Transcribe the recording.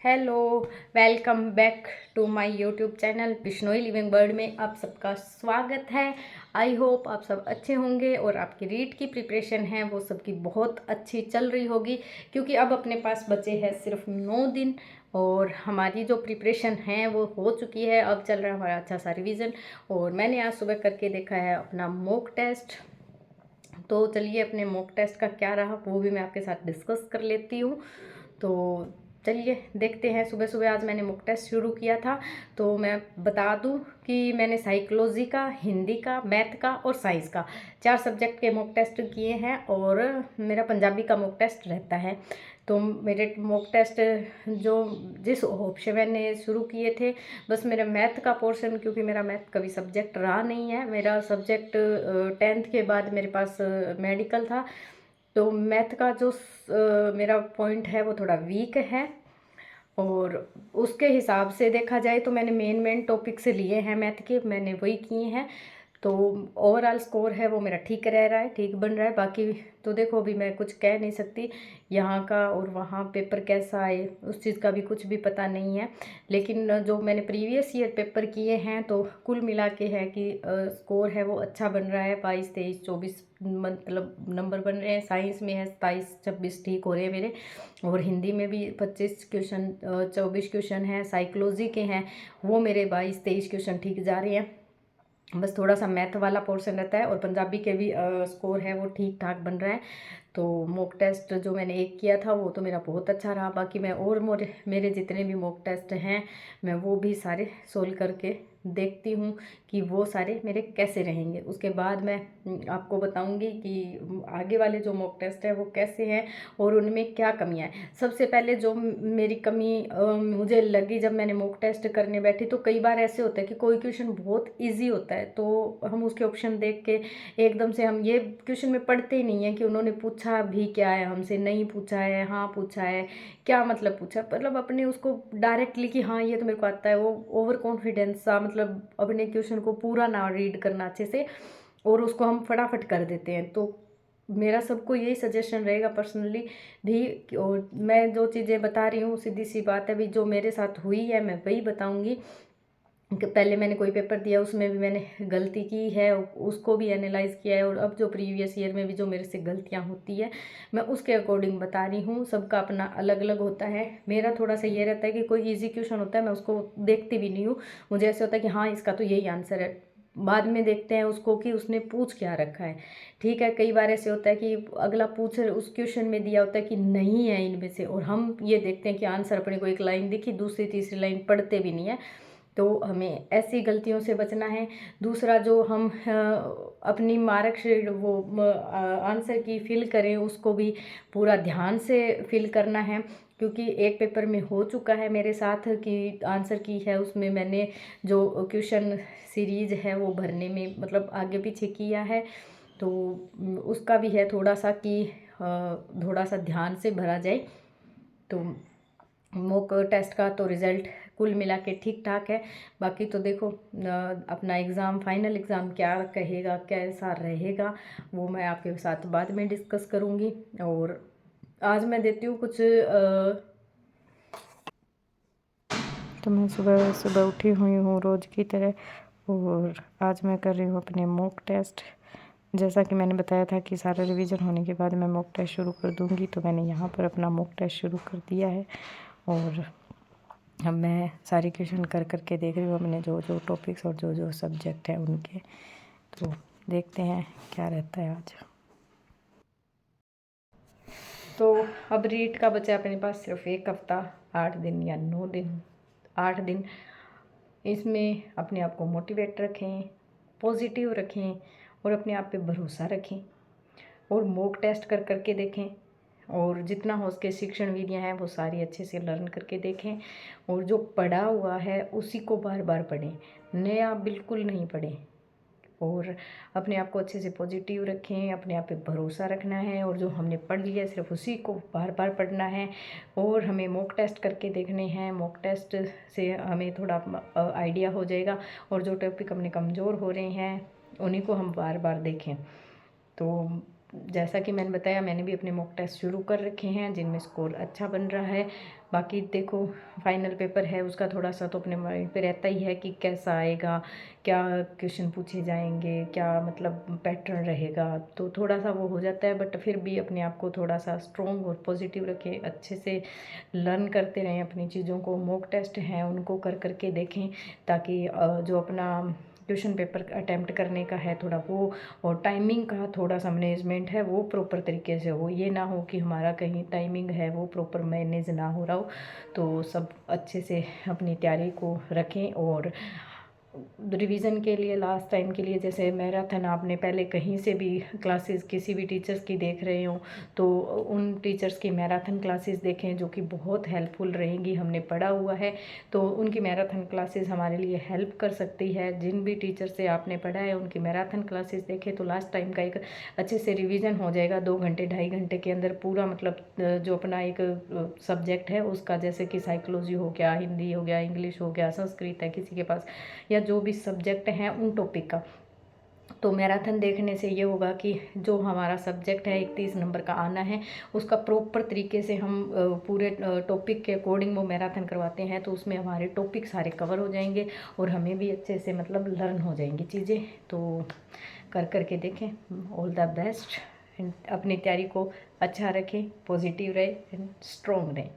Hello, welcome back to my YouTube channel Bishnoi living world में आप सबका स्वागत है। आई होप आप सब अच्छे होंगे और आपकी रीट की प्रिपरेशन है वो सबकी बहुत अच्छी चल रही होगी, क्योंकि अब अपने पास बचे हैं सिर्फ 9 दिन और हमारी जो प्रिपरेशन है वो हो चुकी है। अब चल रहा है हमारा अच्छा सा रिवीजन और मैंने आज सुबह करके देखा है अपना मॉक टेस्ट। तो चलिए अपने मॉक टेस्ट का क्या रहा वो भी मैं आपके साथ डिस्कस कर लेती हूँ। तो चलिए देखते हैं। सुबह सुबह आज मैंने मॉक टेस्ट शुरू किया था। तो मैं बता दूं कि मैंने साइकोलॉजी का, हिंदी का, मैथ का और साइंस का 4 सब्जेक्ट के मॉक टेस्ट किए हैं और मेरा पंजाबी का मॉक टेस्ट रहता है। तो मेरे मॉक टेस्ट जो जिस होप से मैंने शुरू किए थे, बस मेरा मैथ का पोर्शन, क्योंकि मेरा मैथ कभी सब्जेक्ट रहा नहीं है। मेरा सब्जेक्ट 10th के बाद मेरे पास मेडिकल था। तो मैथ का जो मेरा पॉइंट है वो थोड़ा वीक है और उसके हिसाब से देखा जाए तो मैंने मेन टॉपिक से लिए हैं मैथ के, मैंने वही किए हैं। तो ओवरऑल स्कोर है वो मेरा ठीक रह रहा है, ठीक बन रहा है। बाकी तो देखो अभी मैं कुछ कह नहीं सकती, यहाँ का और वहाँ पेपर कैसा आए उस चीज़ का भी कुछ भी पता नहीं है। लेकिन जो मैंने प्रीवियस ईयर पेपर किए हैं तो कुल मिला के है कि स्कोर है वो अच्छा बन रहा है। 22, 23, 24 मतलब नंबर बन रहे हैं। साइंस में है 27, 26 ठीक हो रहे हैं मेरे, और हिंदी में भी 25 क्वेश्चन, 24 क्वेश्चन हैं। साइकोलॉजी के हैं वो मेरे 22, 23 क्वेश्चन ठीक जा रहे हैं। बस थोड़ा सा मैथ वाला पोर्शन रहता है और पंजाबी के भी स्कोर है वो ठीक ठाक बन रहा है। तो मॉक टेस्ट जो मैंने एक किया था वो तो मेरा बहुत अच्छा रहा। बाकी मैं और मेरे जितने भी मॉक टेस्ट हैं मैं वो भी सारे सोल्व करके देखती हूँ कि वो सारे मेरे कैसे रहेंगे। उसके बाद मैं आपको बताऊंगी कि आगे वाले जो मॉक टेस्ट है वो कैसे हैं और उनमें क्या कमियां हैं। सबसे पहले जो मेरी कमी मुझे लगी जब मैंने मॉक टेस्ट करने बैठी, तो कई बार ऐसे होता है कि कोई क्वेश्चन बहुत ईजी होता है तो हम उसके ऑप्शन देख के एकदम से हम ये क्वेश्चन में पढ़ते ही नहीं है कि उन्होंने पूछा भी क्या है हमसे, नहीं पूछा है, हाँ पूछा है, क्या मतलब पूछा, मतलब अपने उसको डायरेक्टली कि हाँ ये तो मेरे को आता है, वो ओवर कॉन्फिडेंस सा, मतलब अपने क्वेश्चन को पूरा ना रीड करना अच्छे से और उसको हम फटाफट कर देते हैं। तो मेरा सबको यही सजेशन रहेगा पर्सनली भी और मैं जो चीज़ें बता रही हूँ सीधी सी बात है भी, जो मेरे साथ हुई है मैं वही बताऊँगी। कि पहले मैंने कोई पेपर दिया उसमें भी मैंने गलती की है, उसको भी एनालाइज किया है, और अब जो प्रीवियस ईयर में भी जो मेरे से गलतियां होती है मैं उसके अकॉर्डिंग बता रही हूँ। सबका अपना अलग अलग होता है। मेरा थोड़ा सा ये रहता है कि कोई इजी क्वेश्चन होता है मैं उसको देखती भी नहीं हूँ। मुझे ऐसे होता है कि हाँ इसका तो यही आंसर है, बाद में देखते हैं उसको कि उसने पूछ क्या रखा है। ठीक है, कई बार ऐसे होता है कि अगला पूछ उस क्वेश्चन में दिया होता है कि नहीं है इनमें से, और हम ये देखते हैं कि आंसर अपने को एक लाइन दिखी, दूसरी तीसरी लाइन पढ़ते भी नहीं है। तो हमें ऐसी गलतियों से बचना है। दूसरा जो हम अपनी मार्कशीट वो आंसर की फिल करें उसको भी पूरा ध्यान से फिल करना है, क्योंकि एक पेपर में हो चुका है मेरे साथ कि आंसर की है उसमें मैंने जो क्वेश्चन सीरीज है वो भरने में मतलब आगे पीछे किया है। तो उसका भी है थोड़ा सा कि थोड़ा सा ध्यान से भरा जाए। तो मॉक टेस्ट का तो रिज़ल्ट कुल मिला के ठीक ठाक है। बाकी तो देखो अपना एग्ज़ाम, फाइनल एग्ज़ाम क्या कहेगा, कैसा रहेगा, वो मैं आपके साथ बाद में डिस्कस करूँगी। और आज मैं देती हूँ कुछ तो मैं सुबह सुबह उठी हुई हूँ रोज़ की तरह और आज मैं कर रही हूँ अपने मॉक टेस्ट। जैसा कि मैंने बताया था कि सारा रिवीजन होने के बाद मैं मॉक टेस्ट शुरू कर दूँगी, तो मैंने यहाँ पर अपना मॉक टेस्ट शुरू कर दिया है और अब मैं सारी क्वेश्चन कर करके देख रही हूँ अपने जो जो टॉपिक्स और जो जो सब्जेक्ट हैं उनके। तो देखते हैं क्या रहता है आज। तो अब रीट का बचा अपने पास सिर्फ एक हफ्ता, 8 दिन या 9 दिन, 8 दिन। इसमें अपने आप को मोटिवेट रखें, पॉजिटिव रखें और अपने आप पे भरोसा रखें और मॉक टेस्ट कर करके देखें और जितना हो सके शिक्षण विधियाँ हैं वो सारी अच्छे से लर्न करके देखें और जो पढ़ा हुआ है उसी को बार बार पढ़ें, नया बिल्कुल नहीं पढ़ें। और अपने आप को अच्छे से पॉजिटिव रखें, अपने आप पे भरोसा रखना है और जो हमने पढ़ लिया सिर्फ उसी को बार बार पढ़ना है। और हमें मॉक टेस्ट करके देखने हैं, मॉक टेस्ट से हमें थोड़ा आइडिया हो जाएगा और जो टॉपिक अपने कमज़ोर हो रहे हैं उन्हीं को हम बार बार देखें। तो जैसा कि मैंने बताया, मैंने भी अपने मॉक टेस्ट शुरू कर रखे हैं जिनमें स्कोर अच्छा बन रहा है। बाकी देखो, फाइनल पेपर है उसका थोड़ा सा तो अपने माइंड पे रहता ही है कि कैसा आएगा, क्या क्वेश्चन पूछे जाएंगे, क्या मतलब पैटर्न रहेगा, तो थोड़ा सा वो हो जाता है। बट फिर भी अपने आप को थोड़ा सा स्ट्रॉन्ग और पॉजिटिव रखें, अच्छे से लर्न करते रहें अपनी चीज़ों को। मॉक टेस्ट हैं उनको कर करके देखें, ताकि जो अपना क्वेश्चन पेपर अटैम्प्ट करने का है थोड़ा वो, और टाइमिंग का थोड़ा सा मैनेजमेंट है वो प्रॉपर तरीके से हो। ये ना हो कि हमारा कहीं टाइमिंग है वो प्रॉपर मैनेज ना हो रहा हो। तो सब अच्छे से अपनी तैयारी को रखें। और रिवीजन के लिए, लास्ट टाइम के लिए, जैसे मैराथन आपने पहले कहीं से भी क्लासेस किसी भी टीचर्स की देख रहे हो तो उन टीचर्स की मैराथन क्लासेस देखें जो कि बहुत हेल्पफुल रहेंगी। हमने पढ़ा हुआ है तो उनकी मैराथन क्लासेस हमारे लिए हेल्प कर सकती है। जिन भी टीचर से आपने पढ़ा है उनकी मैराथन क्लासेस देखें तो लास्ट टाइम का एक अच्छे से रिवीजन हो जाएगा। 2 घंटे 2.5 घंटे के अंदर पूरा मतलब जो अपना एक सब्जेक्ट है उसका, जैसे कि साइकोलॉजी हो गया, हिंदी हो गया, इंग्लिश हो गया, संस्कृत है किसी के पास, या जो भी सब्जेक्ट हैं उन टॉपिक का। तो मैराथन देखने से ये होगा कि जो हमारा सब्जेक्ट है 31 नंबर का आना है उसका प्रॉपर तरीके से हम पूरे टॉपिक के अकॉर्डिंग वो मैराथन करवाते हैं, तो उसमें हमारे टॉपिक सारे कवर हो जाएंगे और हमें भी अच्छे से मतलब लर्न हो जाएंगी चीज़ें। तो कर करके देखें। All the best. अपनी तैयारी को अच्छा रखें, पॉजिटिव रहे एंड स्ट्रॉन्ग रहें।